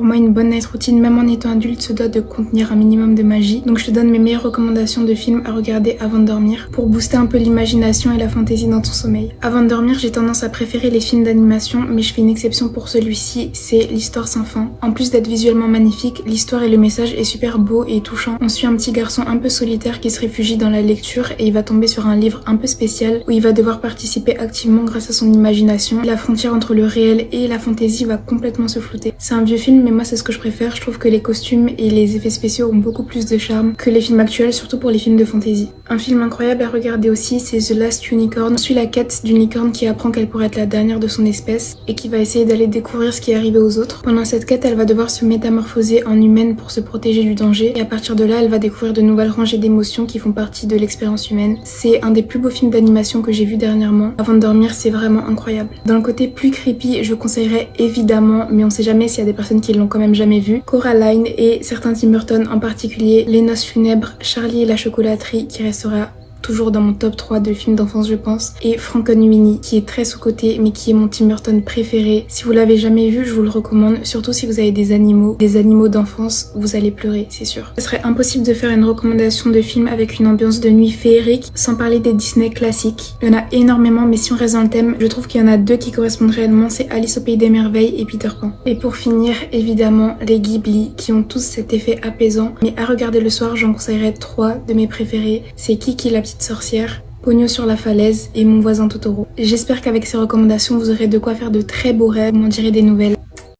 Pour moi, une bonne night routine, même en étant adulte, se doit de contenir un minimum de magie. Donc je te donne mes meilleures recommandations de films à regarder avant de dormir pour booster un peu l'imagination et la fantaisie dans ton sommeil. Avant de dormir, j'ai tendance à préférer les films d'animation, mais je fais une exception pour celui-ci, c'est L'Histoire sans fin. En plus d'être visuellement magnifique, l'histoire et le message est super beau et touchant. On suit un petit garçon un peu solitaire qui se réfugie dans la lecture et il va tomber sur un livre un peu spécial où il va devoir participer activement grâce à son imagination. La frontière entre le réel et la fantaisie va complètement se flouter. C'est un vieux film, mais moi c'est ce que je préfère. Je trouve que les costumes et les effets spéciaux ont beaucoup plus de charme que les films actuels, surtout pour les films de fantaisie. Un film incroyable à regarder aussi, c'est The Last Unicorn. On suit la quête d'une licorne qui apprend qu'elle pourrait être la dernière de son espèce et qui va essayer d'aller découvrir ce qui est arrivé aux autres. Pendant cette quête, elle va devoir se métamorphoser en humaine pour se protéger du danger et à partir de là, elle va découvrir de nouvelles rangées d'émotions qui font partie de l'expérience humaine. C'est un des plus beaux films d'animation que j'ai vu dernièrement. Avant de dormir, c'est vraiment incroyable. Dans le côté plus creepy, je conseillerais évidemment, mais on sait jamais s'il y a des personnes qui l'ont quand même jamais vu, Coraline et certains Tim Burton, en particulier Les Noces funèbres, Charlie et la chocolaterie qui restera toujours dans mon top 3 de films d'enfance je pense, et Frankenweenie qui est très sous-coté mais qui est mon Tim Burton préféré. Si vous l'avez jamais vu, je vous le recommande, surtout si vous avez des animaux d'enfance, vous allez pleurer, c'est sûr. Ce serait impossible de faire une recommandation de film avec une ambiance de nuit féerique sans parler des Disney classiques. Il y en a énormément, mais si on reste dans le thème, je trouve qu'il y en a deux qui correspondent réellement, c'est Alice au Pays des Merveilles et Peter Pan. Et pour finir, évidemment, les Ghibli qui ont tous cet effet apaisant, mais à regarder le soir, j'en conseillerais 3 de mes préférés, c'est Kiki la petite sorcière, Pogno sur la falaise et Mon voisin Totoro. J'espère qu'avec ces recommandations, vous aurez de quoi faire de très beaux rêves, m'en direz des nouvelles.